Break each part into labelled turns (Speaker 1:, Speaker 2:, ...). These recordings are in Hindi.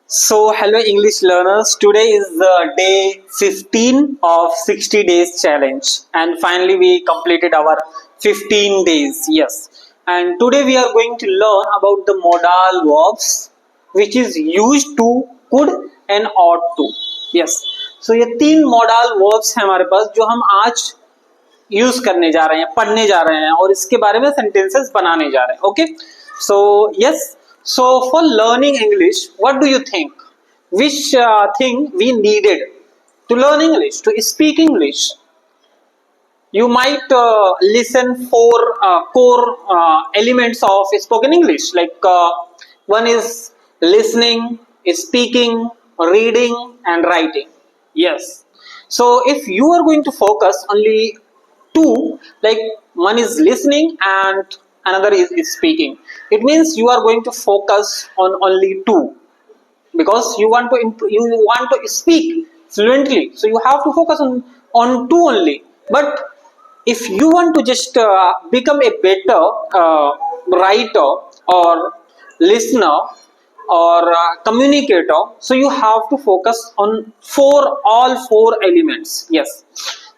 Speaker 1: So, hello English learners. Today is day 15 of 60 days challenge, and finally we completed our 15 days. Yes, and today we are going to learn about the modal verbs, which is used to, could and ought to. Yes, so ये तीन modal verbs हैं हमारे पास जो हम आज यूज करने जा रहे हैं, पढ़ने जा रहे हैं और इसके बारे में सेंटेंसेस बनाने जा रहे हैं. Okay, so yes, so for learning English, what do you think? Which thing we needed to learn English, to speak English? You might listen four core elements of spoken English, like one is listening, speaking, reading, and writing. Yes. So if you are going to focus only two, like one is listening and another is speaking, it means you are going to focus on only two because you want to speak fluently, so you have to focus on two only. But if you want to just become a better writer or listener or communicator, so you have to focus on all four elements. Yes,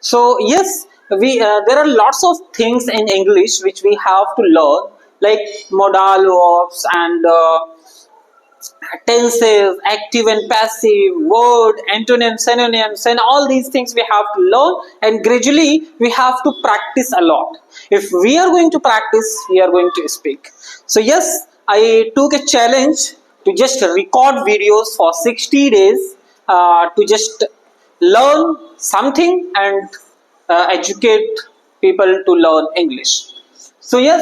Speaker 1: so yes, we there are lots of things in English which we have to learn, like modal verbs and tenses, active and passive, word, antonyms, synonyms, and all these things we have to learn, and gradually we have to practice a lot. If we are going to practice, we are going to speak. So yes, I took a challenge to just record videos for 60 days to just learn something and educate people to learn English. So yes,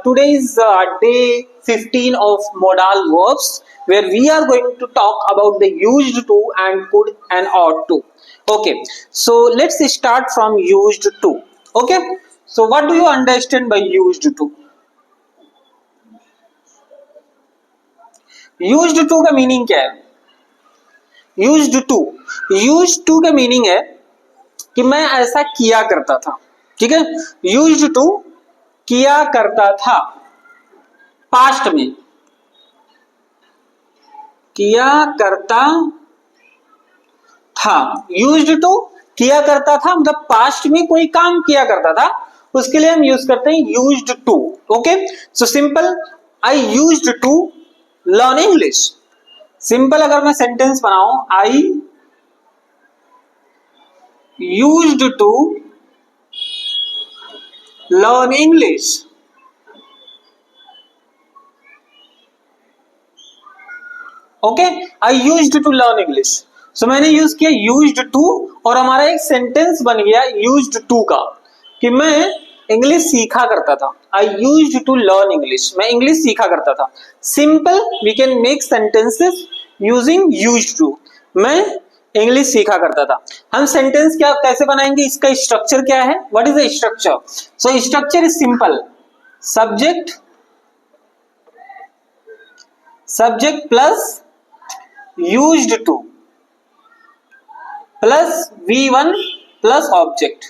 Speaker 1: today is day 15 of modal verbs, where we are going to talk about the used to and could and ought to. Okay, so let's start from used to. Okay, so what do you understand by used to? Used to का मीनिंग क्या है? यूज्ड टू का मीनिंग है कि मैं ऐसा किया करता था. ठीक है, यूज्ड टू किया करता था, पास्ट में किया करता था. यूज्ड टू किया करता था मतलब पास्ट में कोई काम किया करता था, उसके लिए हम यूज करते हैं used to. Okay, so simple, I used to learn English. Simple अगर मैं सेंटेंस बनाऊं, I used to learn English. Okay, I used to learn English. So मैंने यूज किया यूज्ड टू और हमारा एक सेंटेंस बन गया यूज्ड टू का, कि मैं इंग्लिश सीखा करता था. I used to learn English, मैं इंग्लिश सीखा करता था. Simple, we can make sentences using used to. मैं इंग्लिश सीखा करता था. हम सेंटेंस क्या कैसे बनाएंगे, इसका स्ट्रक्चर क्या है, what is the structure? So structure is simple, subject plus used to plus V1 plus object.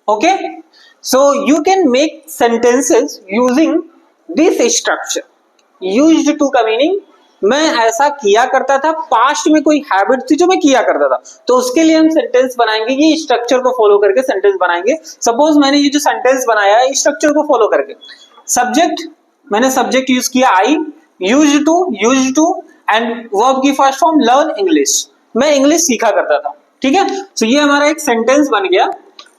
Speaker 1: Okay, so you can make sentences using this structure. Used to का मीनिंग मैं ऐसा किया करता था, पास्ट में कोई हैबिट थी जो मैं किया करता था, तो उसके लिए हम सेंटेंस बनाएंगे. ये स्ट्रक्चर को फॉलो करके सेंटेंस बनाएंगे. सपोज मैंने ये जो सेंटेंस बनाया है स्ट्रक्चर को फॉलो करके, सब्जेक्ट, मैंने सब्जेक्ट यूज किया आई, यूज्ड टू एंड वर्ब की फर्स्ट फॉर्म लर्न इंग्लिश, मैं इंग्लिश सीखा करता था. ठीक है, सो ये हमारा एक सेंटेंस बन गया.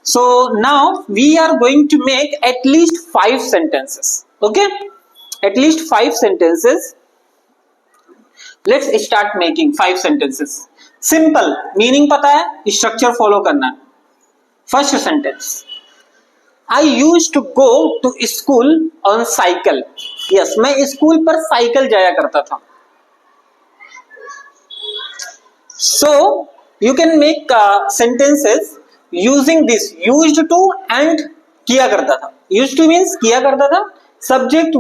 Speaker 1: So now we are going to make at least 5 sentences. Okay, at least 5 sentences. Let's start making 5 sentences. Simple, meaning पता है, स्ट्रक्चर फॉलो करना है. First sentence, I used to go to school on cycle. Yes, मैं स्कूल पर साइकिल जाया करता था. So you can make sentences using this used to and किया करता था. Used to means किया करता था, subject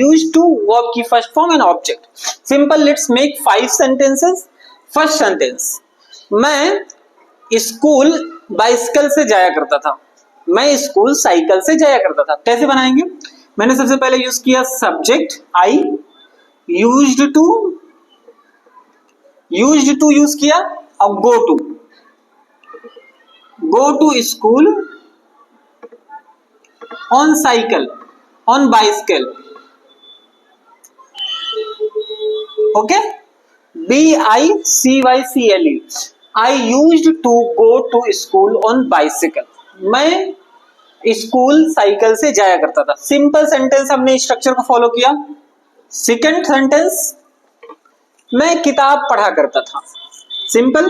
Speaker 1: used to verb की first form and object. Simple, let's make 5 sentences. First sentence, मैं स्कूल बाइसिकल से जाया करता था. मैं स्कूल साइकिल से जाया करता था. कैसे बनाएंगे? मैंने सबसे पहले यूज किया subject I, used to used to use किया, अब go to school on cycle, on bicycle, okay, BICYCLE, I used to go to school on bicycle, मैं स्कूल साइकिल से जाया करता था। सिंपल सेंटेंस, हमने स्ट्रक्चर को फॉलो किया। सेकंड सेंटेंस, मैं किताब पढ़ा करता था। Simple,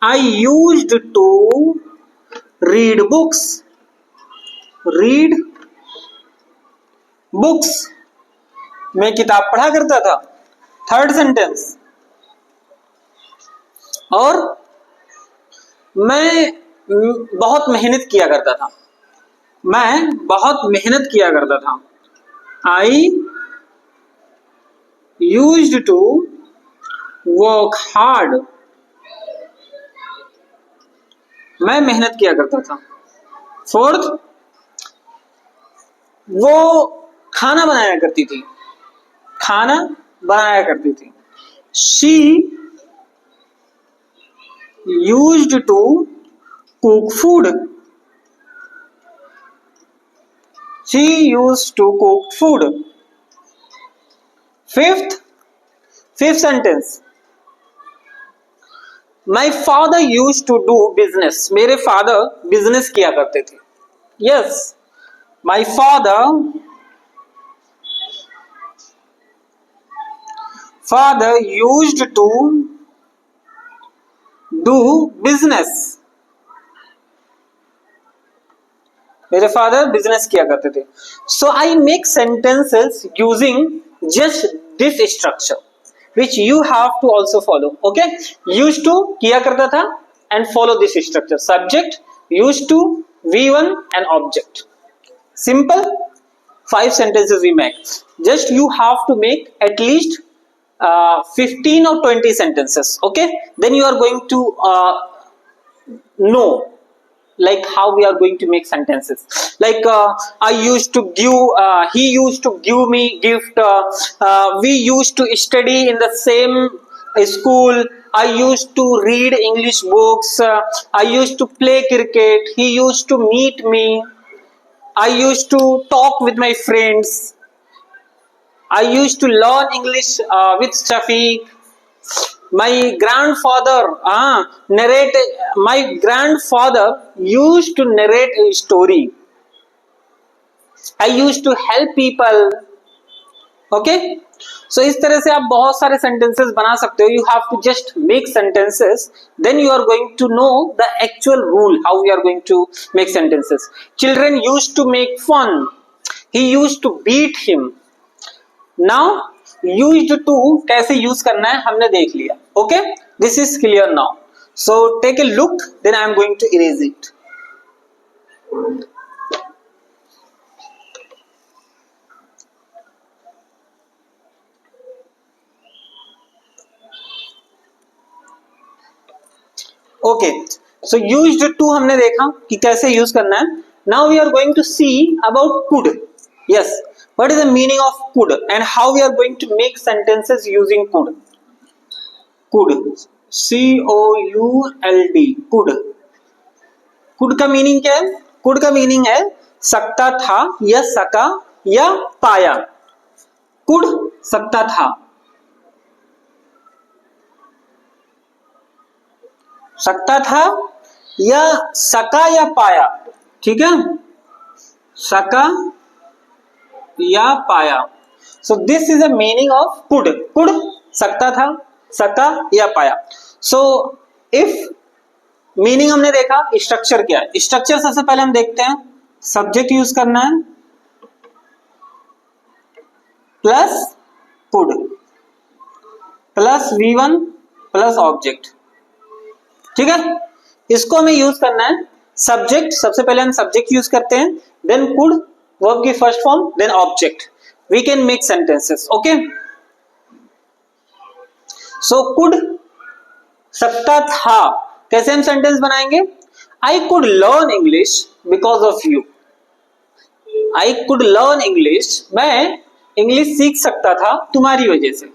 Speaker 1: I used to read books, मैं किताब पढ़ा करता था। थर्ड सेंटेंस, और मैं बहुत मेहनत किया करता था, I used to work hard, मैं मेहनत किया करता था। फोर्थ, वो खाना बनाया करती थी, she used to cook food, fifth sentence, my father used to do business, मेरे फादर बिजनेस किया करते थे। Yes, my father used to do business, मेरे फादर बिजनेस किया करते थे। So I make sentences using just this structure which you have to also follow. Okay, used to किया करता था and follow this structure, subject, used to, V1 and object. Simple 5 sentences we make. Just you have to make at least 15 or 20 sentences. Okay, then you are going to know like how we are going to make sentences. Like I used to give, he used to give me gift, we used to study in the same school, I used to read English books, I used to play cricket, he used to meet me, I used to talk with my friends, I used to learn English with Shafiq. My grandfather used to narrate a story. I used to help people. Okay, so इस तरह से आप बहुत सारे sentences बना सकते हो. You have to just make sentences, then you are going to know the actual rule how we are going to make sentences. Children used to make fun. He used to beat him. Now used to कैसे यूज करना है हमने देख लिया. Okay, this is clear now. So take a look, then I am going to erase it. Okay, so used to हमने देखा कि कैसे यूज करना है. Now we are going to see about could. Yes, what is the meaning of could and how we are going to make sentences using could. COULD, could का मीनिंग क्या है? could का मीनिंग है सकता था या सका या पाया. could सकता था, या सका या पाया. ठीक है, सका या पाया. So this is the meaning of could. Could सकता था, सका या पाया. सो इफ मीनिंग हमने देखा, स्ट्रक्चर क्या है? स्ट्रक्चर सबसे पहले हम देखते हैं. सब्जेक्ट यूज करना है plus could plus V1 plus object. ठीक है, इसको हमें यूज करना है. सब्जेक्ट, सबसे पहले हम सब्जेक्ट यूज करते हैं, देन कुड वर्ब की first form, then object. We can make sentences. Okay, so could सकता था, कैसे हम सेंटेंस बनाएंगे? I could learn English because of you. I could learn English, मैं इंग्लिश सीख सकता था तुम्हारी वजह से.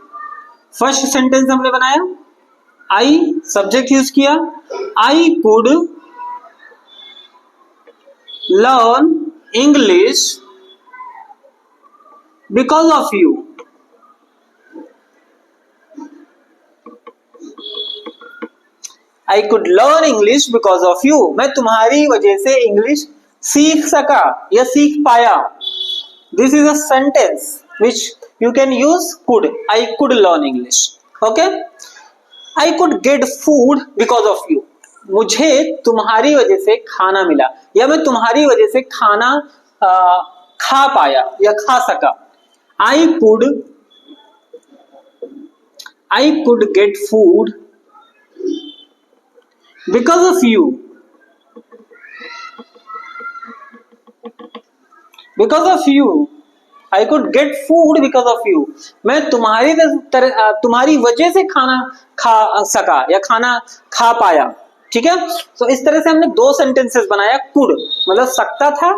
Speaker 1: फर्स्ट सेंटेंस हमने बनाया, आई सब्जेक्ट यूज किया, आई could learn English because of you. I could learn English because of you, मैं तुम्हारी वजह से इंग्लिश सीख सका या सीख पाया। This is a sentence which you can use could, I could learn English. Okay, I could get food because of you, मुझे तुम्हारी वजह से खाना मिला या मैं तुम्हारी वजह से खाना खा पाया या खा सका। I could get food because of you, because of you I could get food because of you, मैं तुम्हारी वजह से खाना खा सका या खाना खा पाया। ठीक है, तो इस तरह से हमने दो सेंटेंसेस बनाया, कुड मतलब सकता था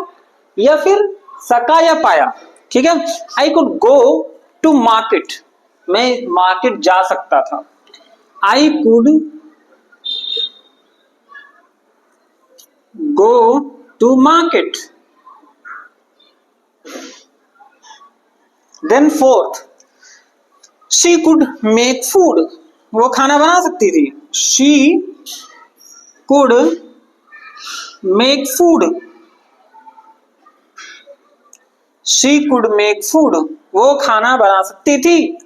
Speaker 1: या फिर सका या पाया। ठीक है, I could go to market, मैं मार्केट जा सकता था। I could go to market. Then fourth, she could make food, वो खाना बना सकती थी। She could make food, she could make food, वो खाना बना सकती थी।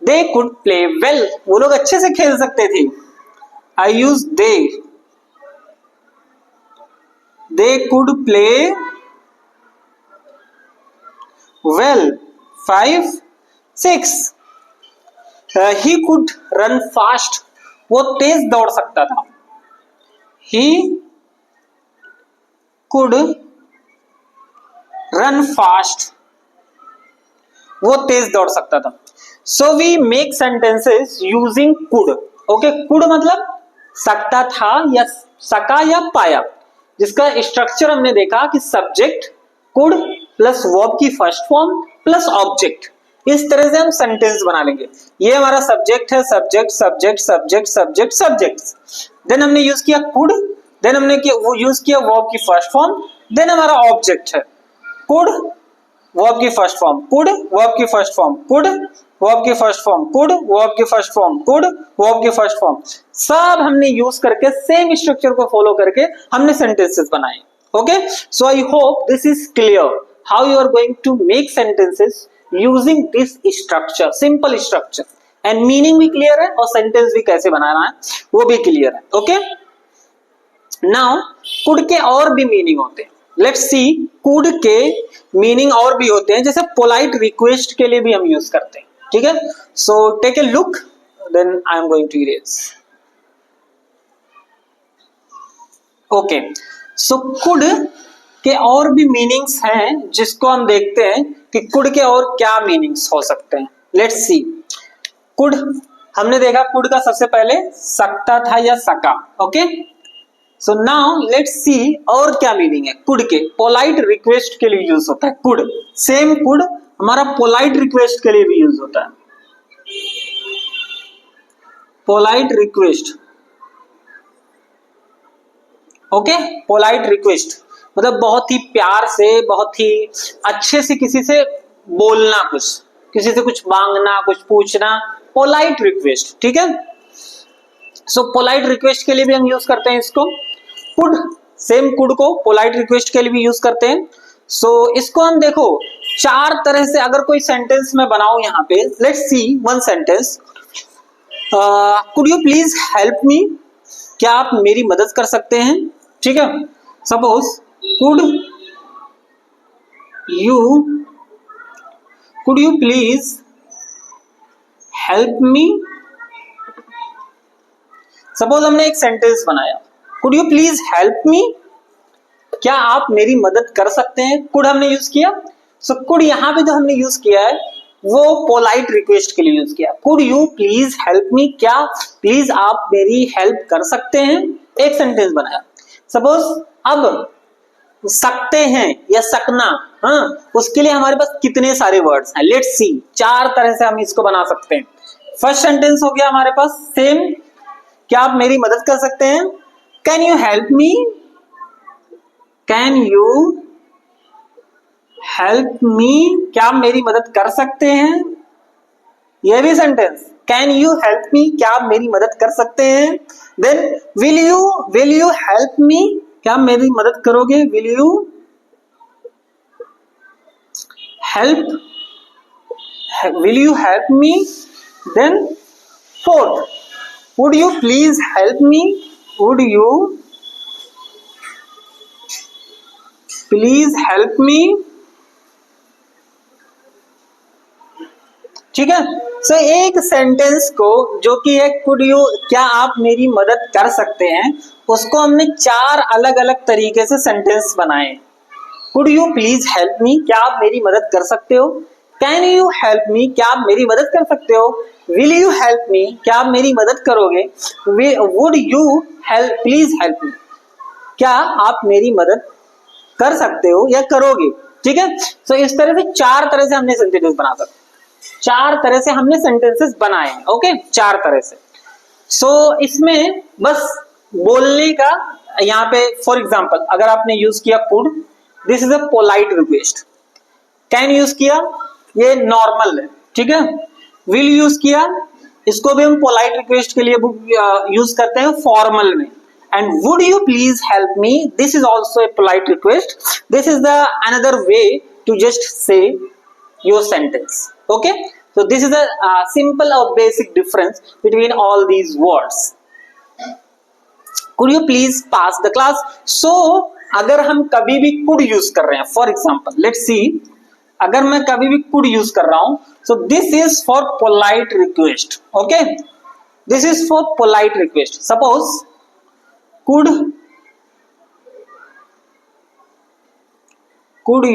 Speaker 1: दे कुड प्ले वेल, वो लोग अच्छे से खेल सकते थे। I use they could play well. 5, 6, he could run fast, वो तेज दौड़ सकता था। he could run fast, वो तेज दौड़ सकता था। so we make sentences using could। okay, could मतलब सकता था या सका या पाया, जिसका स्ट्रक्चर हमने देखा कि सब्जेक्ट कुड प्लस वर्ब की फर्स्ट फॉर्म प्लस ऑब्जेक्ट, इस तरह से हम सेंटेंस बना लेंगे। ये हमारा सब्जेक्ट है, subject subject subject subject subject. Then हमने यूज किया कुड, देन हमने वो यूज किया वर्ब की फर्स्ट फॉर्म, देन हमारा ऑब्जेक्ट है कुड वर्ब की फर्स्ट फॉर्म, कुड वर्ब की फर्स्ट फॉर्म, कुड वर्ब की फर्स्ट फॉर्म, कुड वर्ब की फर्स्ट फॉर्म, कुड वर्ब की फर्स्ट फॉर्म, सब हमने यूज करके सेम स्ट्रक्चर को फॉलो करके हमने सेंटेंसेस बनाए। Okay, so I hope this is clear how you are going to make sentences using this structure, simple structure, and meaning भी clear है और sentence भी कैसे बनाना है वो भी clear है। okay, now could के और भी meaning होते हैं। let's see, could के meaning और भी होते हैं, जैसे polite request के लिए भी हम यूज करते हैं। ठीक है, so take a look, then I am going to erase। okay, so could के और भी मीनिंग्स हैं जिसको हम देखते हैं कि कुड के और क्या मीनिंग्स हो सकते हैं। लेट्स सी, कुड हमने देखा, कुड का सबसे पहले सकता था या सका। Okay, so now let's see और क्या मीनिंग है कुड के। पोलाइट रिक्वेस्ट के लिए यूज होता है कुड, सेम कुड हमारा पोलाइट रिक्वेस्ट के लिए भी यूज होता है। Polite request, okay, polite request मतलब बहुत ही प्यार से, बहुत ही अच्छे से किसी से बोलना, कुछ किसी से कुछ मांगना, कुछ पूछना, पोलाइट रिक्वेस्ट। ठीक है, सो पोलाइट रिक्वेस्ट के लिए भी हम यूज करते हैं इसको। कुड, सेम कुड को पोलाइट रिक्वेस्ट के लिए भी यूज करते हैं। सो इसको हम देखो चार तरह से, अगर कोई सेंटेंस में बनाऊं यहाँ पे, let's see one sentence, could you please help me, क्या आप मेरी मदद कर सकते हैं। ठीक है, suppose could you please help me। Suppose हमने एक सेंटेंस बनाया, could you please help me, क्या आप मेरी मदद कर सकते हैं। कुड हमने यूज किया, सो कुड यहाँ पे जो हमने यूज किया है वो पोलाइट रिक्वेस्ट के लिए यूज किया। Could you please help me, क्या प्लीज आप मेरी हेल्प कर सकते हैं, एक सेंटेंस बनाया। सपोज अब सकते हैं या सकना, हाँ, उसके लिए हमारे पास कितने सारे वर्ड्स हैं। लेट्स सी, चार तरह से हम इसको बना सकते हैं। फर्स्ट सेंटेंस हो गया हमारे पास सेम, क्या आप मेरी मदद कर सकते हैं? Can you help me? Can you help me? क्या आप मेरी मदद कर सकते हैं? ये भी sentence, can you help me? क्या आप मेरी मदद कर सकते हैं? Then will you help me? क्या आप मेरी मदद करोगे? Will you help? Will you help me? Then fourth, would you please help me? Would you please help me? ठीक है। सो एक सेंटेंस को जो कि है कुड यू, क्या आप मेरी मदद कर सकते हैं, उसको हमने चार अलग अलग तरीके से सेंटेंस बनाए। Could you please help me? क्या आप मेरी मदद कर सकते हो? Can you help me? क्या आप मेरी मदद कर सकते हो? Will you help me? क्या आप मेरी मदद करोगे? Would you help, please help me? क्या आप मेरी मदद कर सकते हो या करोगे? ठीक है। सो इस तरह से चार तरह से हमने सेंटेंसेस बना सकते, चार तरह से हमने सेंटेंसेस बनाए। ओके, चार तरह से। सो इसमें बस बोलने का, यहाँ पे फॉर एग्जांपल अगर आपने यूज किया could, this is a polite request. Can use किया, ये नॉर्मल है, ठीक है। विल यूज किया, इसको भी हम पोलाइट रिक्वेस्ट के लिए यूज करते हैं फॉर्मल में। And would you please help me, this is also a polite request. This is the another way to just say your sentence. Okay, so this is a simple or basic difference between all these words. Could you please pass the class? So अगर हम कभी भी could use कर रहे हैं, for example let's see, अगर मैं कभी भी could use कर रहा हूं, so this is for polite request. Okay, this is for polite request. Suppose could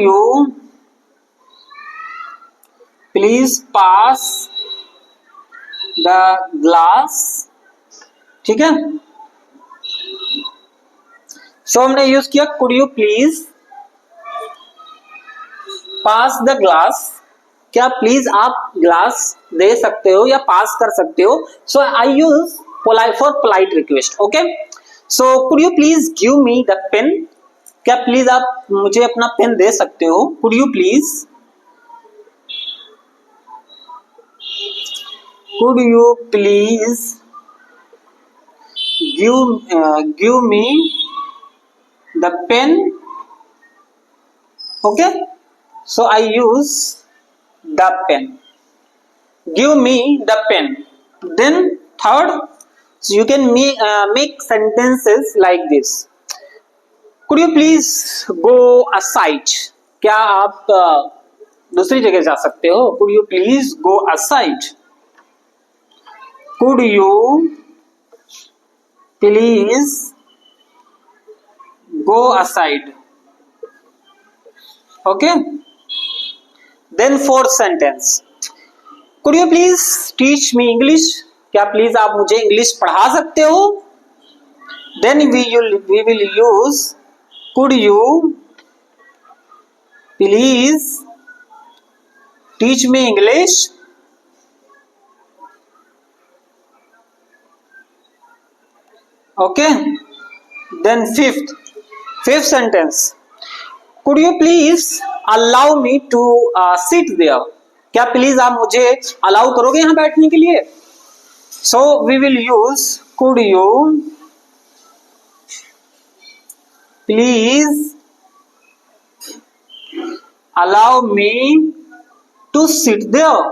Speaker 1: you please pass the glass, ठीक है। सो हमने यूज किया could you please pass the glass, क्या प्लीज आप ग्लास दे सकते हो या पास कर सकते हो। So I use polite for polite request. Okay, so could you please give me the pen, क्या प्लीज आप मुझे अपना पेन दे सकते हो। Could you please, could you please give me the pen. Okay, so I use the pen, give me the pen. Then third, so you can make sentences like this. Could you please go aside, क्या आप दूसरी जगह जा सकते हो। Could you please go aside. Could you please go aside. Okay, then fourth sentence, could you please teach me English, क्या प्लीज आप मुझे इंग्लिश पढ़ा सकते हो। Then we will use could you please teach me English. Okay, then fifth sentence, could you please allow me to sit there, क्या प्लीज आप मुझे अलाउ करोगे यहां बैठने के लिए। So we will use could you please allow me to sit there.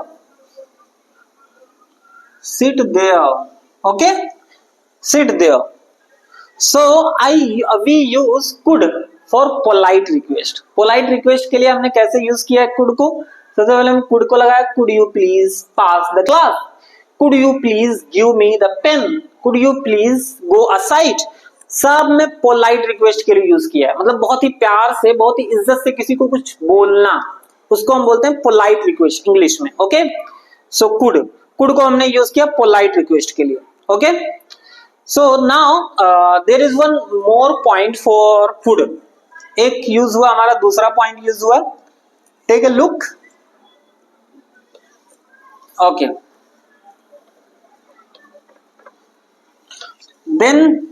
Speaker 1: Okay, sit there. So we use could for polite request. polite request के लिए हमने कैसे यूज किया है could को। सबसे पहले हम could को लगाया, could you please pass the class, could you please give me the pen, could you please go aside. सब में polite request के लिए यूज किया है, मतलब बहुत ही प्यार से, बहुत ही इज्जत से किसी को कुछ बोलना, उसको हम बोलते हैं polite request इंग्लिश में। ओके, सो could को हमने यूज किया polite request के लिए। Okay, so now there is one more point for could. एक यूज हुआ, हमारा दूसरा पॉइंट यूज हुआ। Take a look. Okay, then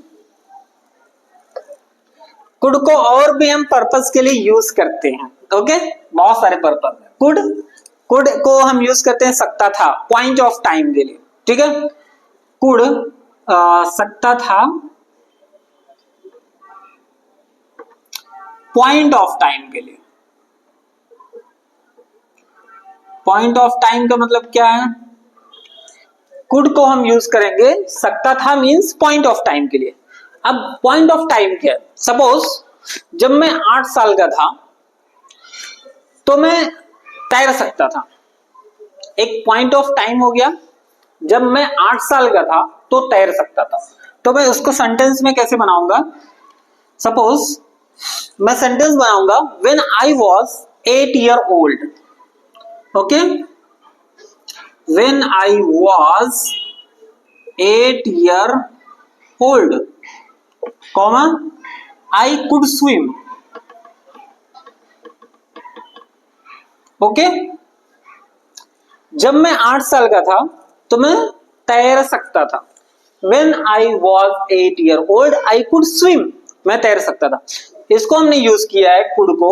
Speaker 1: could को और भी हम पर्पस के लिए यूज करते हैं। ओके, बहुत सारे पर्पस है। कुड को हम यूज करते हैं सकता था, पॉइंट ऑफ टाइम के लिए। ठीक है, कुड सकता था, पॉइंट ऑफ टाइम के लिए। पॉइंट ऑफ टाइम का मतलब क्या है? कुड को हम यूज करेंगे सकता था मींस पॉइंट ऑफ टाइम के लिए। अब पॉइंट ऑफ टाइम क्या है? सपोज जब मैं 8 साल का था तो मैं तैर सकता था, एक पॉइंट ऑफ टाइम हो गया। जब मैं 8 साल का था तो तैर सकता था, तो मैं उसको सेंटेंस में कैसे बनाऊंगा? सपोज मैं सेंटेंस बनाऊंगा when I was 8 year old. Okay, when I was 8 year old, comma I could swim. Okay, जब मैं 8 साल का था तो मैं तैर सकता था। When I was 8 year old, I could swim. मैं तैर सकता था। इसको हमने यूज किया है कुड को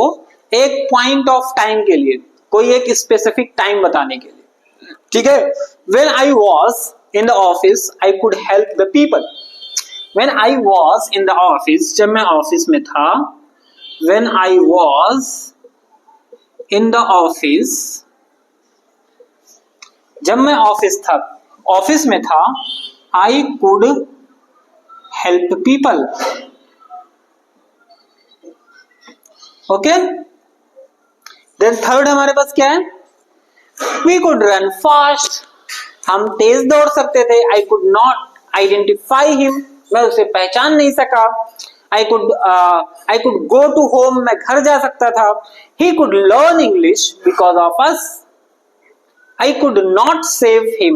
Speaker 1: एक पॉइंट ऑफ टाइम के लिए, कोई एक स्पेसिफिक टाइम बताने के लिए। ठीक है, When I was in the office, I could help the people. When I was in the office, जब मैं ऑफिस में था, when I was in the office, जब मैं ऑफिस में था, I could help people. Okay, then third हमारे पास क्या है? वी कुड रन फास्ट, हम तेज दौड़ सकते थे। I could not identify him, मैं उसे पहचान नहीं सका। I could go to home, मैं घर जा सकता था। He could learn English because of us. I could not save him.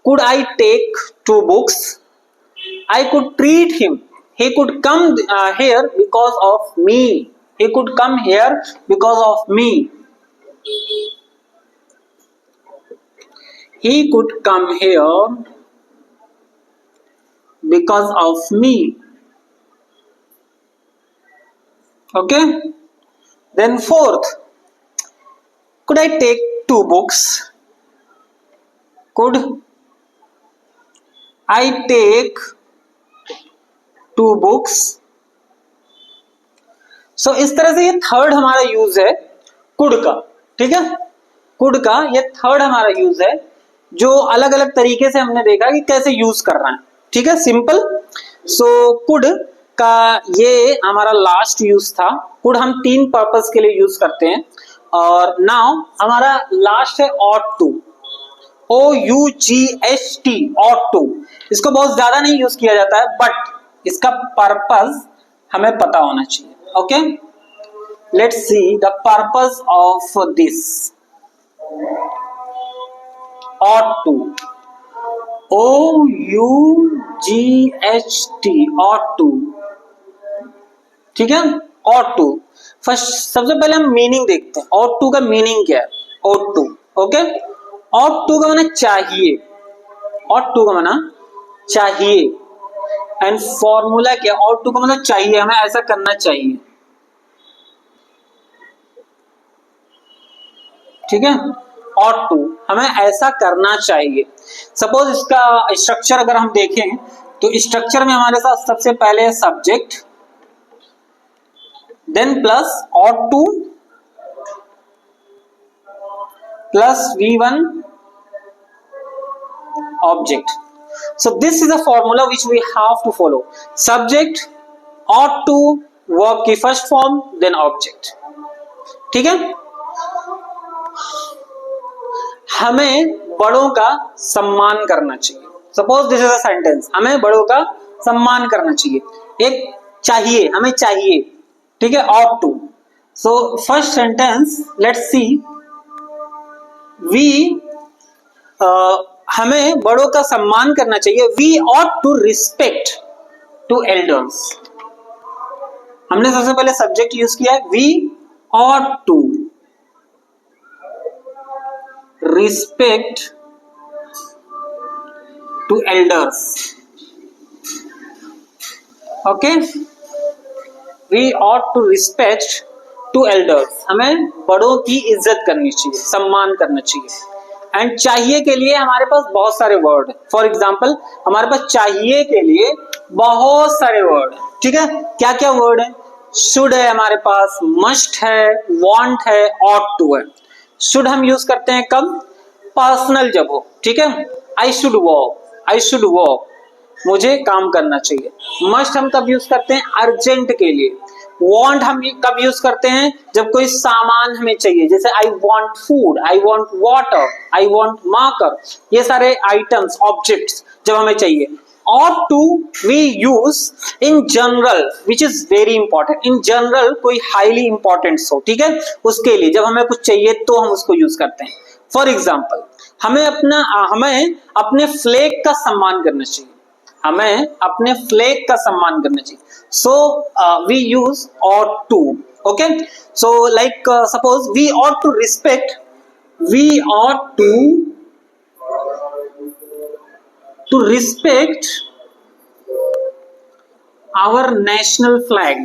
Speaker 1: Could I take 2 books? I could treat him. He could come here because of me. He could come here because of me. He could come here because of me. Okay? Then fourth, could I take 2 books? Could I take 2 books? So इस तरह से ये थर्ड हमारा यूज है कुड का। ठीक है, कुड का ये थर्ड हमारा यूज है, जो अलग अलग तरीके से हमने देखा कि कैसे यूज करना है। ठीक है, सिंपल। सो कुड का ये हमारा लास्ट यूज था। कुड हम 3 पर्पस के लिए यूज करते हैं। और नाउ हमारा लास्ट है ought to, OUGHT, ought to। इसको बहुत ज्यादा नहीं यूज किया जाता है, बट इसका पर्पस हमें पता होना चाहिए। Okay, let's see the purpose of this ought to, OUGHT, ought to। ठीक है, ought to। फर्स्ट सबसे पहले हम मीनिंग देखते हैं। ought to का मीनिंग क्या है? ought to, okay, ought to का माना चाहिए। ought to का माना चाहिए। एंड फॉर्मूला क्या? ought to का मतलब चाहिए, हमें ऐसा करना चाहिए। ठीक है, ought to हमें ऐसा करना चाहिए। सपोज इसका स्ट्रक्चर अगर हम देखें तो स्ट्रक्चर में हमारे साथ सबसे पहले है subject, then plus ought to plus V1 object. So this is a formula which we have to follow. Subject, ought to, verb की first form, then object. ठीक है, हमें बड़ों का सम्मान करना चाहिए। Suppose this is a sentence, हमें बड़ों का सम्मान करना चाहिए। एक चाहिए, हमें चाहिए। ठीक है, ought to। So first sentence let's see, we हमें बड़ों का सम्मान करना चाहिए। We ought to respect to elders। हमने सबसे पहले सब्जेक्ट यूज किया है, we ought to respect to elders। Okay, we ought to respect to elders, हमें बड़ों की इज्जत करनी चाहिए, सम्मान करना चाहिए। एंड चाहिए के लिए हमारे पास बहुत सारे वर्ड है। फॉर एग्जाम्पल हमारे पास चाहिए के लिए बहुत सारे वर्ड है, ठीक है। क्या क्या वर्ड है? शुड है हमारे पास, मस्ट है, वांट है, ऑट टू है। शुड हम यूज करते हैं कब? पर्सनल जब हो, ठीक है। I should walk, I should walk, मुझे काम करना चाहिए। मस्ट हम कब यूज करते हैं? अर्जेंट के लिए। वांट हम कब यूज करते हैं? जब कोई सामान हमें चाहिए, जैसे I want food, I want water, I want marker, ये सारे आइटम्स, ऑब्जेक्ट्स जब हमें चाहिए। ought to we use in general which is very important। in general कोई highly important हो, ठीक है, उसके लिए जब हमें कुछ चाहिए तो हम उसको यूज करते हैं। फॉर एग्जाम्पल हमें अपने फ्लैग का सम्मान करना चाहिए, हमें अपने फ्लैग का सम्मान करना चाहिए। So we use ought to, okay। so like suppose we ought to respect, we ought to respect our national flag,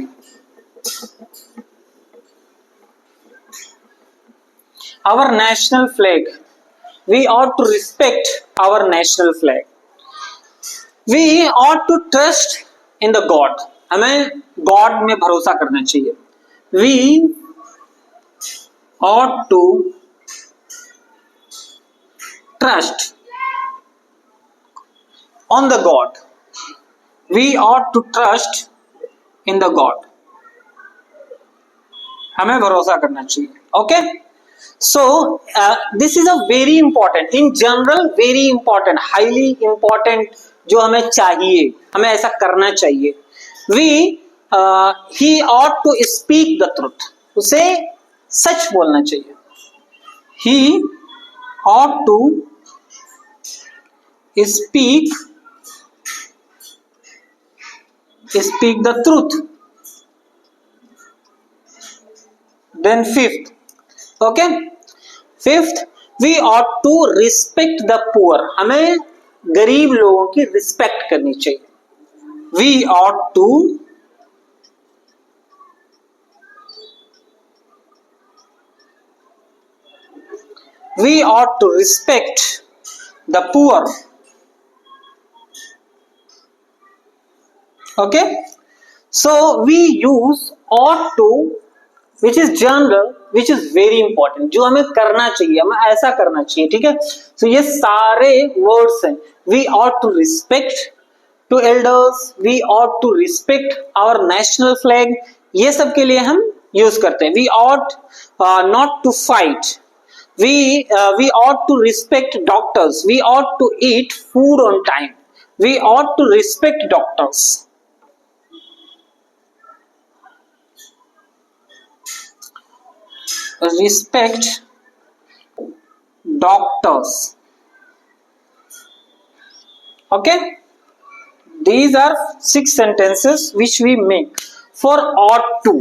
Speaker 1: our national flag, we ought to respect our national flag। we ought to trust in the God, हमें गॉड में भरोसा करना चाहिए। we ought to trust on the God, we ought to trust in the God, हमें भरोसा करना चाहिए। Okay, so this is a very important, in general very important, highly important जो हमें चाहिए, हमें ऐसा करना चाहिए। ही ought to speak the truth, उसे सच बोलना चाहिए। he ought to speak the truth। then fifth, okay, fifth, we ought to respect the poor, हमें गरीब लोगों की रिस्पेक्ट करनी चाहिए। we ought to respect the poor, okay। so we use ought to which is general, which is very important, जो हमें करना चाहिए, हमें ऐसा करना चाहिए, ठीक है। so ये सारे वर्ड्स हैं। we ought to respect to elders, we ought to respect our national flag, ये सब के लिए हम यूज करते हैं। we ought not to fight, we ought to respect doctors, we ought to eat food on time, we ought to respect doctors। respect doctors, okay। these are 6 sentences which we make for ought to।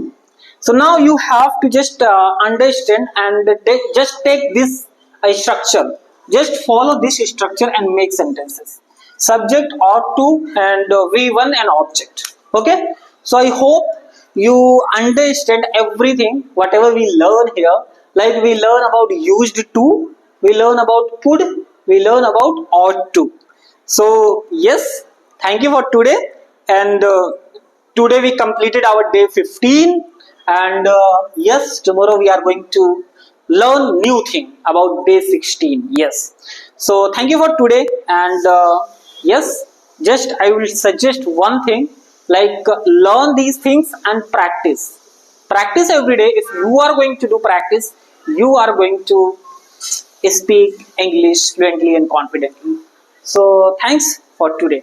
Speaker 1: so now you have to just understand and just take this structure, just follow this structure and make sentences, subject, ought to, and v1 and object, okay। so I hope you understand everything whatever we learn here, like we learn about used to, we learn about could, we learn about ought to। so yes, thank you for today, and today we completed our day 15, and yes, tomorrow we are going to learn new thing about day 16, yes। so thank you for today, and yes, just I will suggest one thing, like learn these things and practice every day. If you are going to do practice, you are going to speak English fluently and confidently। so thanks for today।